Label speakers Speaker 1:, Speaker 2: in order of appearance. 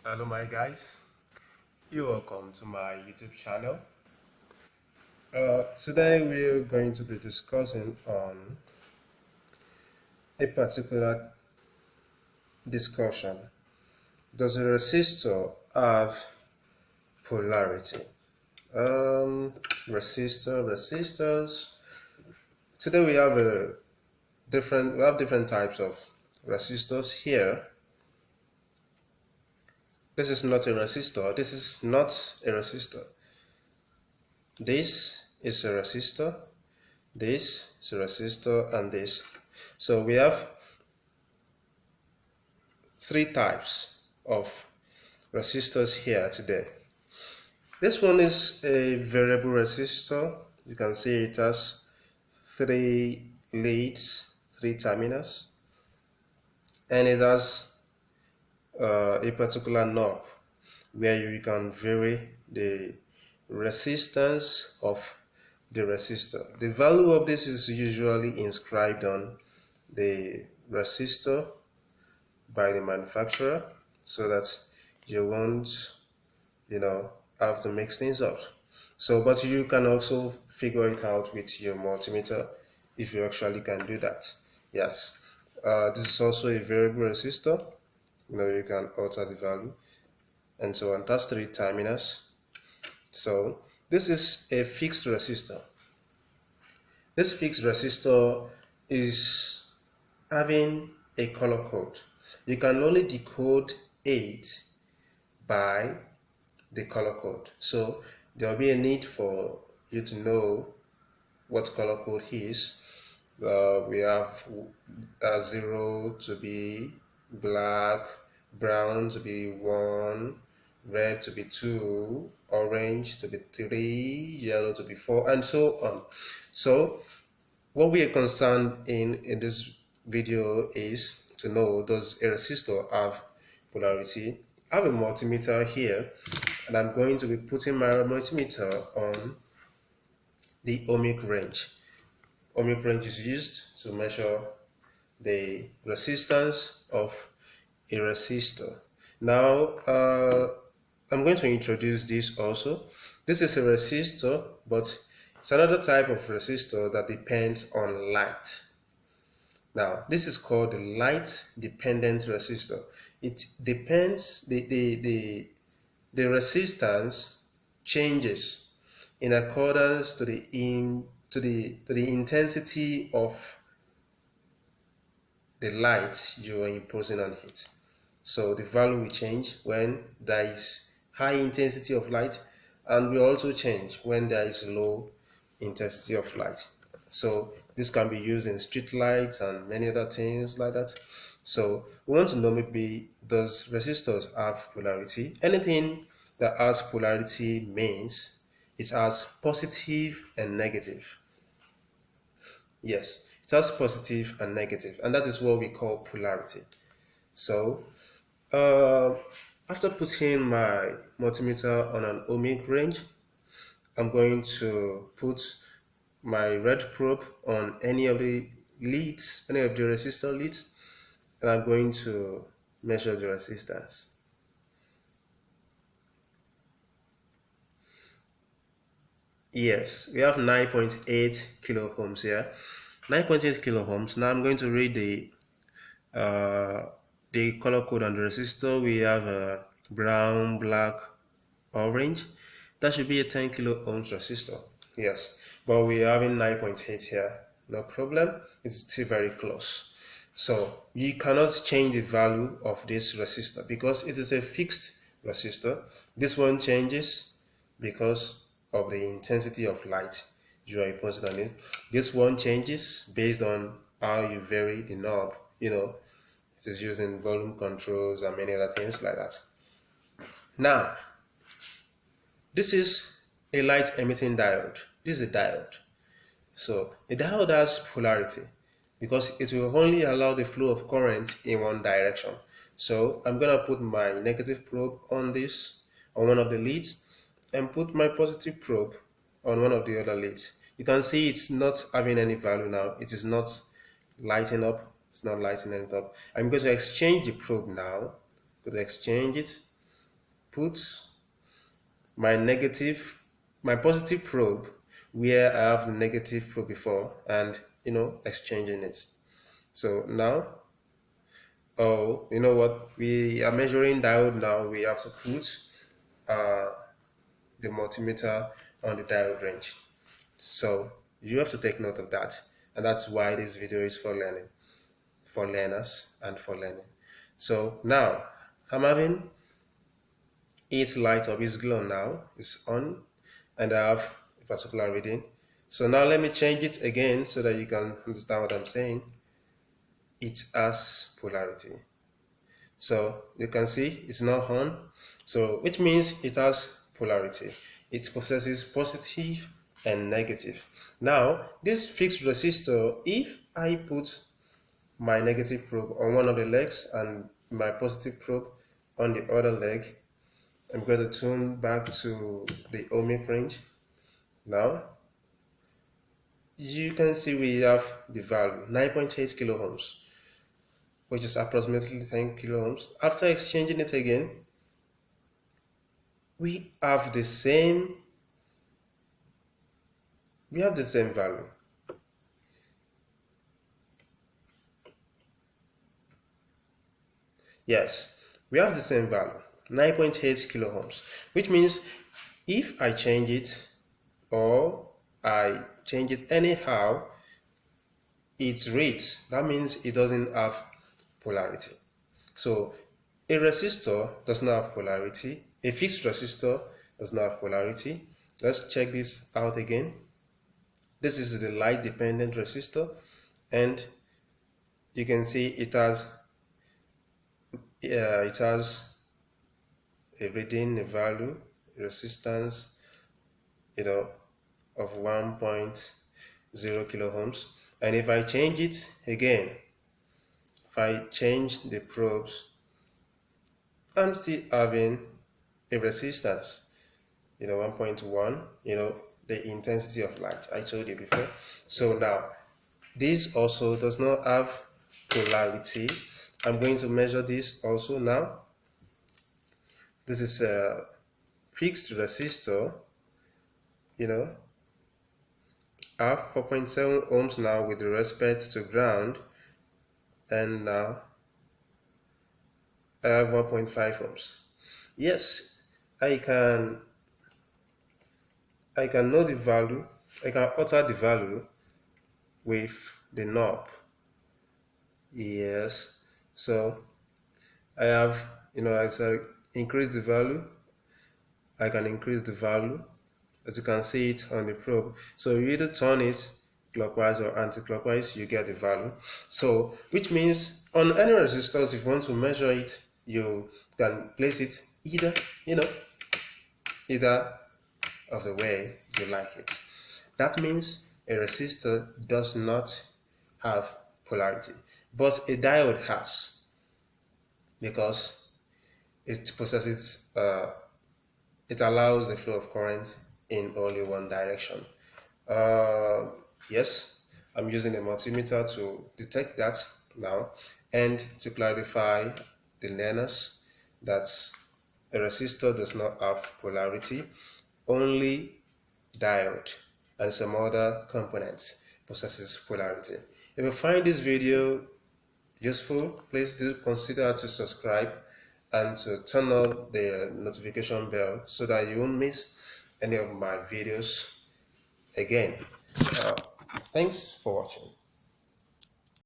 Speaker 1: Hello my guys, you're welcome to my YouTube channel. Today we're going to be discussing on a particular discussion. Does a resistor have polarity? Resistors. Today we have different types of resistors here. This is not a resistor. This is not a resistor. This is a resistor. This is a resistor, and this. So we have three types of resistors here today. This one is a variable resistor. You can see it has three leads, three terminals, and it has a particular knob where you can vary the resistance of the resistor. The value of this is usually inscribed on the resistor by the manufacturer, so that you won't have to mix things up. But you can also figure it out with your multimeter if you actually can do that. Yes, this is also a variable resistor. You can alter the value and so on. That's three terminals. So this is a fixed resistor. This fixed resistor is having a color code. You can only decode it by the color code. So there will be a need for you to know what color code is. We have 0 to be black, brown to be 1, red to be 2, orange to be 3, yellow to be 4, and so on. So what we are concerned in this video is to know, does a resistor have polarity? I have a multimeter here, and I'm going to be putting my multimeter on the ohmic range. Ohmic range is used to measure the resistance of a resistor. Now I'm going to introduce this also. This is a resistor, but it's another type of resistor that depends on light. Now this is called the light dependent resistor. It depends, the resistance changes in accordance to the intensity of the light you are imposing on it. So the value will change when there is high intensity of light, and will also change when there is low intensity of light. So this can be used in street lights and many other things like that. So we want to know, maybe, does resistors have polarity? Anything that has polarity means it has positive and negative. Yes, it has positive and negative, and that is what we call polarity. So after putting my multimeter on an ohmic range, I'm going to put my red probe on any of the leads, any of the resistor leads, and I'm going to measure the resistance. Yes, we have 9.8 kilo ohms here. 9.8 kilo ohms. Now I'm going to read the color code on the resistor. We have brown, black, orange. That should be a 10 kilo ohms resistor. Yes, but we're having 9.8 here. No problem. It's still very close. So you cannot change the value of this resistor because it is a fixed resistor. This one changes because of the intensity of light you are imposing on it. This one changes based on how you vary the knob. It is using volume controls and many other things like that. Now, this is a light emitting diode. This is a diode. So a diode has polarity because it will only allow the flow of current in one direction. So I'm going to put my negative probe on one of the leads, and put my positive probe on one of the other leads. You can see it's not having any value now. It is not lighting up. It's not lighting it up. I'm going to exchange the probe now. I'm going to exchange it. put my positive probe where I have the negative probe before, and exchanging it. So now, oh, you know what, we are measuring diode now. We have to put the multimeter on the diode range. So you have to take note of that, and that's why this video is for learning, for learners and for learning. So now I'm having its light up, its glow now, it's on, and I have a particular reading. So now let me change it again so that you can understand what I'm saying. It has polarity. So you can see it's not on, so which means it has polarity. It possesses positive and negative. Now this fixed resistor, if I put my negative probe on one of the legs and my positive probe on the other leg, I'm going to tune back to the ohmic range. Now you can see we have the value 9.8 kilo ohms, which is approximately 10 kilo ohms. After exchanging it again, we have the same value. Yes, we have the same value, 9.8 kilo ohms, which means if I change it or I change it anyhow, it reads. That means it doesn't have polarity. So a resistor does not have polarity. A fixed resistor does not have polarity. Let's check this out again. This is the light dependent resistor, and you can see it has a reading, a value, resistance, of 1.0 kilo ohms. And if I change it again, if I change the probes, I'm still having a resistance, 1.1, the intensity of light I told you before. So now this also does not have polarity. I'm going to measure this also now. This is a fixed resistor, I have 4.7 ohms now with respect to ground, and now I have 1.5 ohms. Yes, I can know the value. I can alter the value with the knob. Yes, so I have, as I increase the value, I can increase the value, as you can see it on the probe. So you either turn it clockwise or anti-clockwise, you get the value. So which means on any resistors, if you want to measure it, you can place it either of the way you like it. That means a resistor does not have polarity, but a diode has, because it possesses it allows the flow of current in only one direction. Yes, I'm using a multimeter to detect that now, and to clarify the learners that a resistor does not have polarity. Only diode and some other components possesses polarity. If you find this video useful, please do consider to subscribe and to turn on the notification bell so that you won't miss any of my videos again. Thanks for watching.